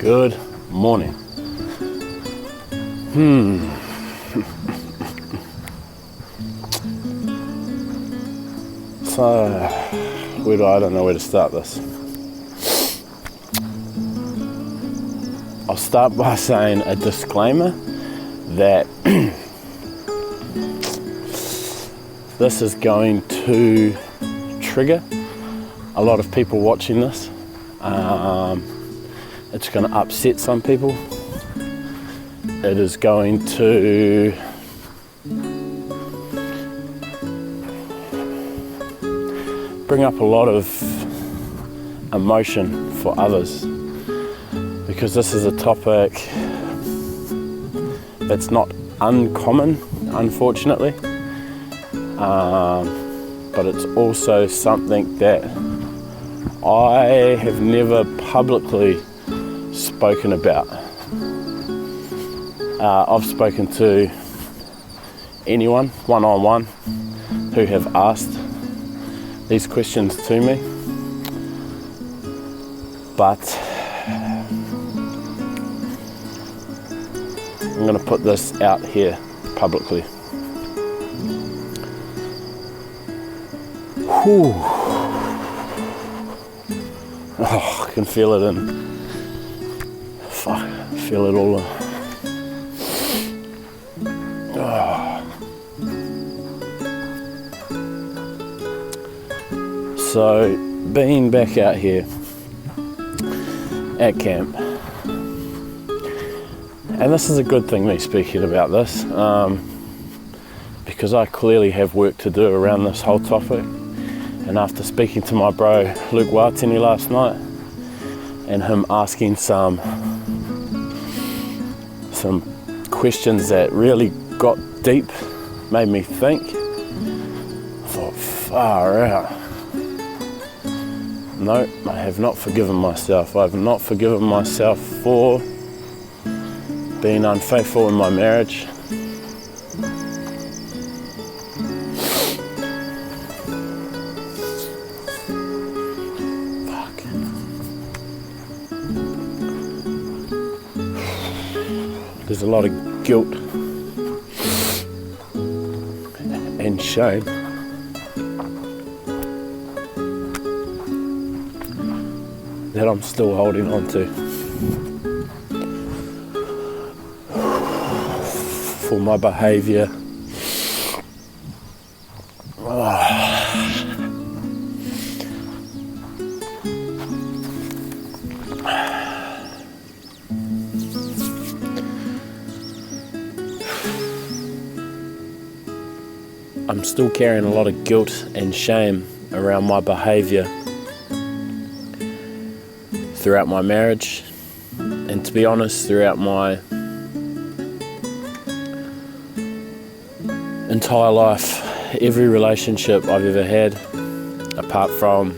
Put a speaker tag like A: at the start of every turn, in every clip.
A: Good morning. So, I don't know where to start this. I'll start by saying a disclaimer that this is going to trigger a lot of people watching this. It's going to upset some people. It is going to bring up a lot of emotion for others, because this is a topic that's not uncommon, unfortunately, but it's also something that I have never publicly spoken about. I've spoken to anyone one-on-one who have asked these questions to me, but I'm going to put this out here publicly. Whew. Oh, I can feel it feel it all. So, being back out here at camp, and this is a good thing, me speaking about this, because I clearly have work to do around this whole topic. And after speaking to my bro Luke Watini last night, and him asking some questions that really got deep, made me think, I thought, far out. No, I have not forgiven myself. I have not forgiven myself for being unfaithful in my marriage. Fuck. There's a lot of guilt and shame that I'm still holding on to for my behaviour. I'm still carrying a lot of guilt and shame around my behaviour throughout my marriage, and to be honest, throughout my entire life. Every relationship I've ever had, apart from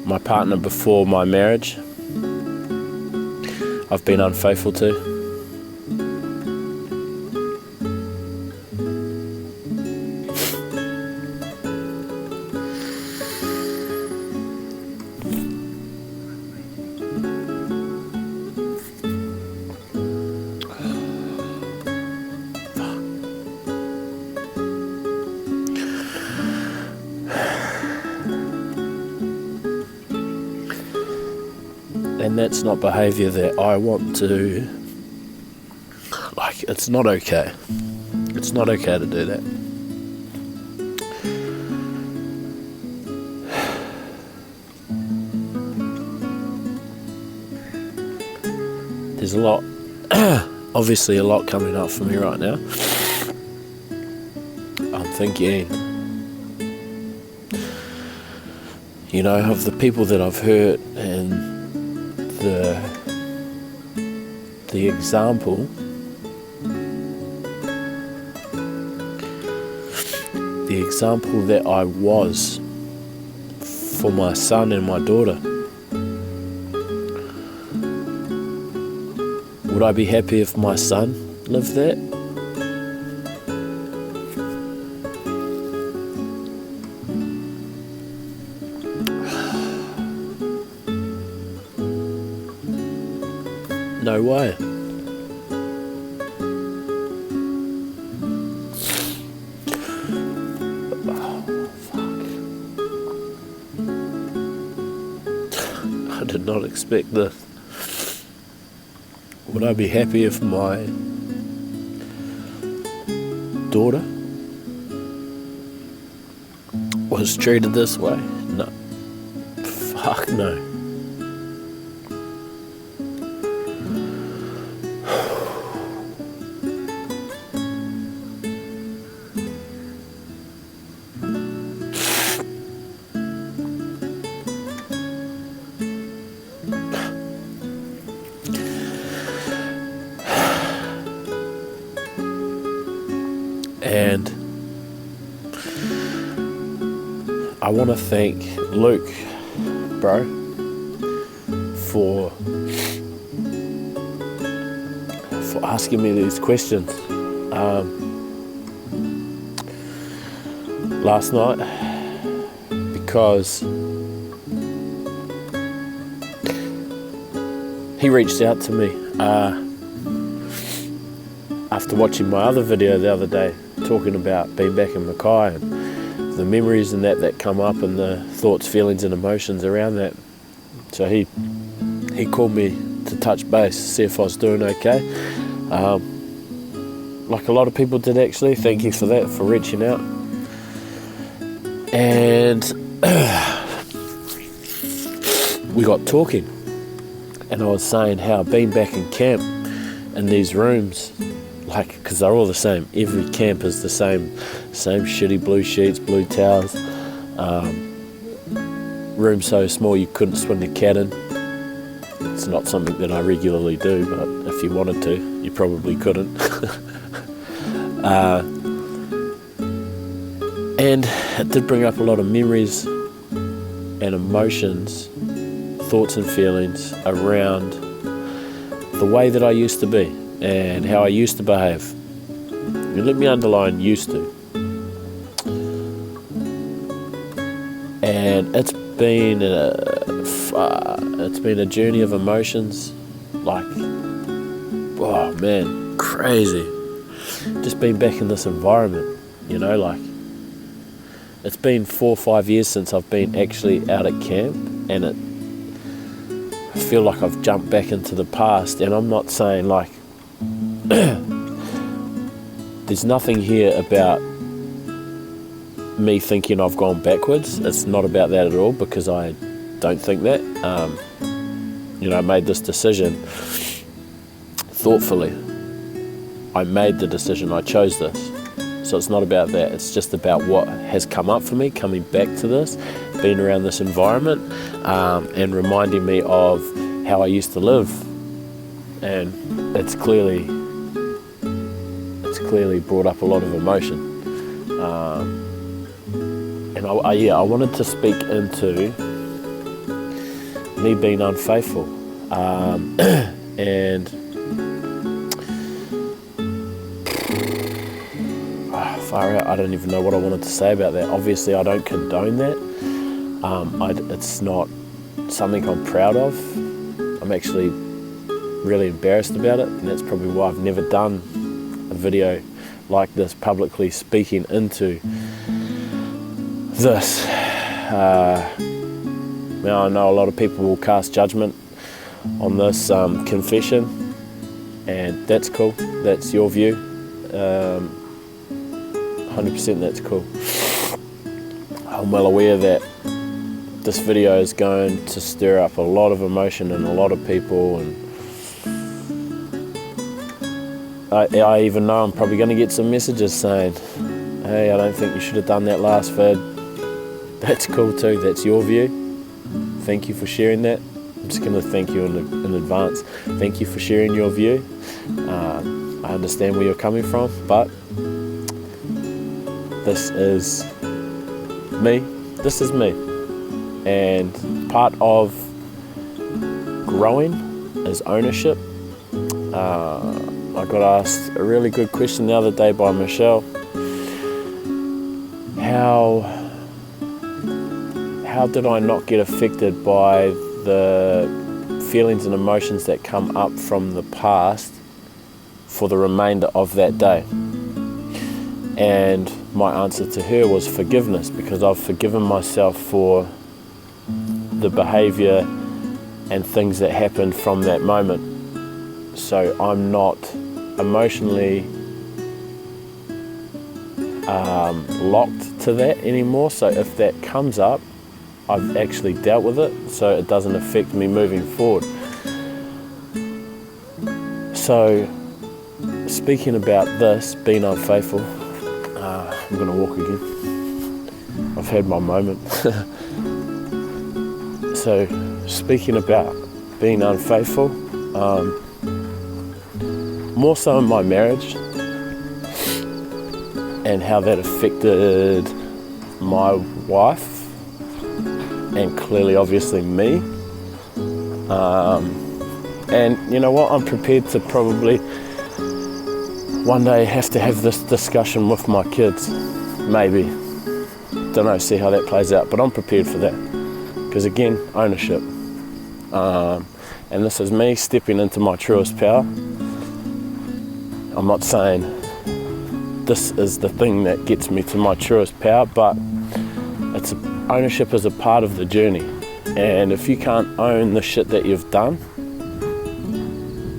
A: my partner before my marriage, I've been unfaithful to. And that's not behaviour that I want to, it's not okay. It's not okay to do that. There's a lot, obviously a lot coming up for me right now. I'm thinking, of the people that I've hurt, and the example that I was for my son and my daughter. Would I be happy if my son lived that? No way. Oh, fuck. I did not expect this. Would I be happy if my daughter was treated this way? No. Fuck no. And I want to thank Luke, bro, for asking me these questions last night, because he reached out to me after watching my other video the other day, talking about being back in Mackay and the memories and that come up, and the thoughts, feelings and emotions around that. So he called me to touch base, see if I was doing okay. Like a lot of people did, actually. Thank you for that, for reaching out. And we got talking, and I was saying how being back in camp in these rooms, like, because they're all the same. Every camp is the same shitty blue sheets, blue towels. Room so small you couldn't swing the cat in. It's not something that I regularly do, but if you wanted to, you probably couldn't. And it did bring up a lot of memories and emotions, thoughts and feelings around the way that I used to be and how I used to behave. And let me underline used to. And it's been a journey of emotions, like, oh man, crazy. Just being back in this environment, you know, like, it's been 4 or 5 years since I've been actually out at camp, and I feel like I've jumped back into the past. And I'm not saying, like, there's nothing here about me thinking I've gone backwards. It's not about that at all, because I don't think that. I made this decision thoughtfully. I made the decision, I chose this. So it's not about that, it's just about what has come up for me, coming back to this, being around this environment, and reminding me of how I used to live. And it's clearly brought up a lot of emotion. And I wanted to speak into me being unfaithful. And far out, I don't even know what I wanted to say about that. Obviously, I don't condone that. It's not something I'm proud of. I'm actually really embarrassed about it, and that's probably why I've never done a video like this, publicly speaking into this. Now, I know a lot of people will cast judgment on this confession, and that's cool. That's your view. 100% that's cool. I'm well aware that this video is going to stir up a lot of emotion in a lot of people, and I even know I'm probably going to get some messages saying, hey, I don't think you should have done that last vid. That's cool too, that's your view. Thank you for sharing that. I'm just going to thank you in advance. Thank you for sharing your view. I understand where you're coming from, but this is me. This is me. And part of growing is ownership. I got asked a really good question the other day by Michelle. How did I not get affected by the feelings and emotions that come up from the past for the remainder of that day. And my answer to her was forgiveness, because I've forgiven myself for the behavior and things that happened from that moment. So I'm not emotionally locked to that anymore. So if that comes up, I've actually dealt with it, so it doesn't affect me moving forward. So speaking about this, being unfaithful, I'm going to walk again. I've had my moment. So speaking about being unfaithful, more so in my marriage and how that affected my wife and clearly obviously me. And you know what, I'm prepared to probably one day have to have this discussion with my kids, maybe. Don't know, see how that plays out, but I'm prepared for that. Because again, ownership. And this is me stepping into my truest power. I'm not saying this is the thing that gets me to my truest power, but ownership is a part of the journey. And if you can't own the shit that you've done,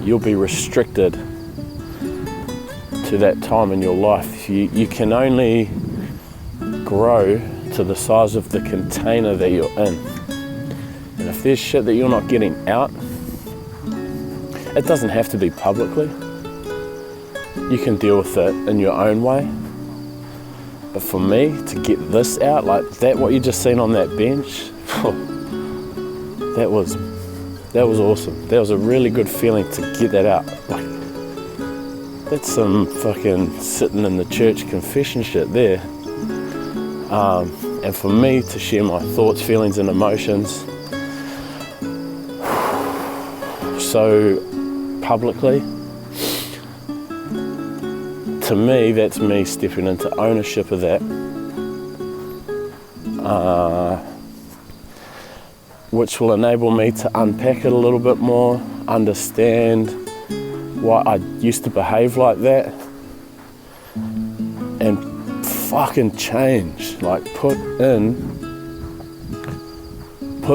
A: you'll be restricted to that time in your life. You can only grow to the size of the container that you're in. And if there's shit that you're not getting out, it doesn't have to be publicly. You can deal with it in your own way. But for me, to get this out, like that, what you just seen on that bench, that was awesome. That was a really good feeling to get that out. Like, that's some fucking sitting in the church confession shit there. And for me to share my thoughts, feelings and emotions so publicly, to me, that's me stepping into ownership of that, which will enable me to unpack it a little bit more, understand why I used to behave like that, and fucking change, like put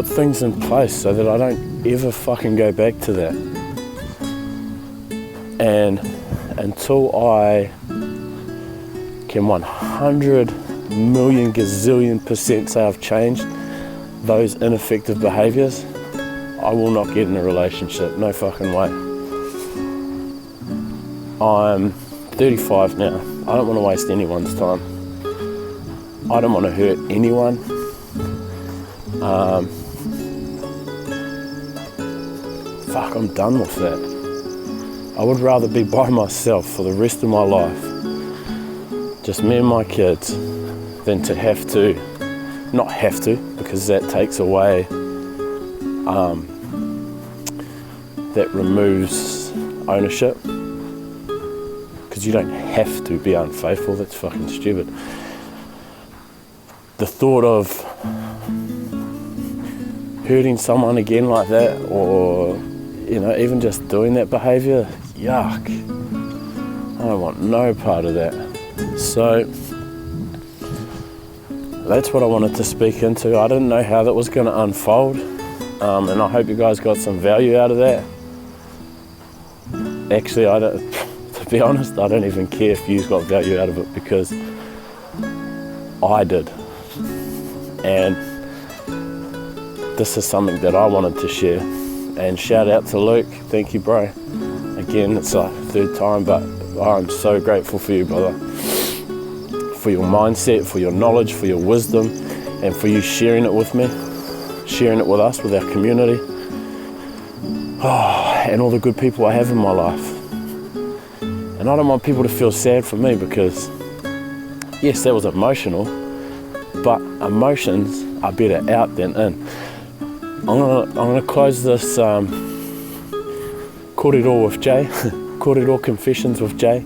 A: things in place so that I don't ever fucking go back to that. And until I can 100 million gazillion % say I've changed those ineffective behaviors, I will not get in a relationship, no fucking way. I'm 35 now. I don't want to waste anyone's time. I don't want to hurt anyone. I'm done with that. I would rather be by myself for the rest of my life, just me and my kids, than to have to, not have to, because that takes away, that removes ownership, because you don't have to be unfaithful. That's fucking stupid. The thought of hurting someone again like that, or even just doing that behaviour, yuck. I don't want no part of that. So that's what I wanted to speak into. I didn't know how that was going to unfold, and I hope you guys got some value out of that. Actually, to be honest, I don't even care if you got value out of it, because I did. And this is something that I wanted to share. And shout out to Luke. Thank you, bro. Again, it's like third time, but I'm so grateful for you, brother. For your mindset, for your knowledge, for your wisdom, and for you sharing it with me, sharing it with us, with our community. And all the good people I have in my life. And I don't want people to feel sad for me, because yes, that was emotional, but emotions are better out than in. I'm gonna close this Kōrero with Jay, Kōrero Confessions with Jay.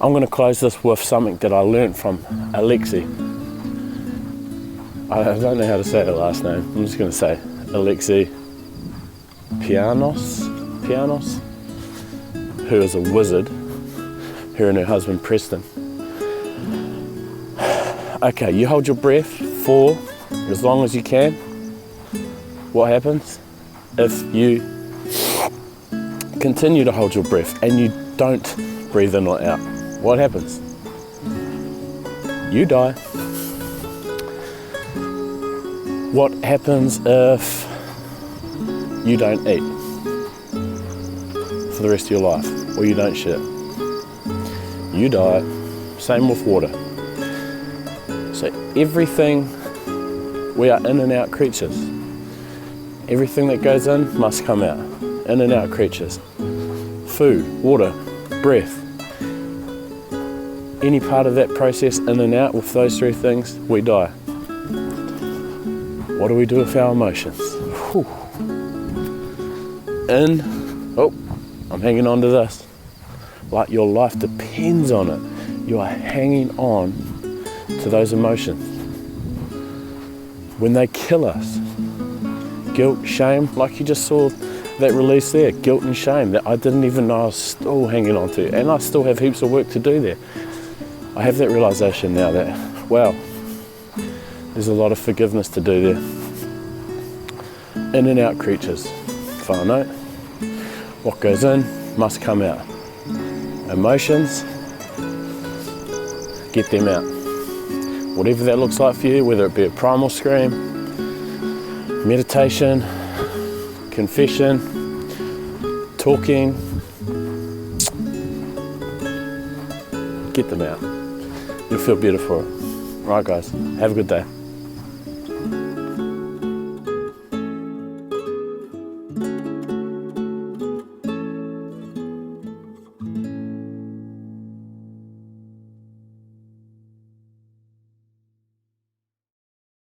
A: I'm gonna close this with something that I learned from Alexi. I don't know how to say her last name. I'm just gonna say Alexi Pianos, who is a wizard, her and her husband Preston. Okay, you hold your breath for as long as you can. What happens if you continue to hold your breath and you don't breathe in or out? What happens? You die. What happens if you don't eat for the rest of your life, or you don't shit? You die. Same with water. So everything, we are in and out creatures. Everything that goes in must come out. In and out creatures. Food, water, breath. Any part of that process in and out with those three things, we die. What do we do with our emotions? Whew. In, oh, I'm hanging on to this. Like your life depends on it. You are hanging on to those emotions. When they kill us, guilt, shame, like you just saw that release there, guilt and shame that I didn't even know I was still hanging on to, and I still have heaps of work to do there. I have that realization now that, wow, there's a lot of forgiveness to do there. In and out creatures, whānau. What goes in must come out. Emotions, get them out. Whatever that looks like for you, whether it be a primal scream, meditation, confession, talking, get them out. You'll feel beautiful. Right guys, have a good day.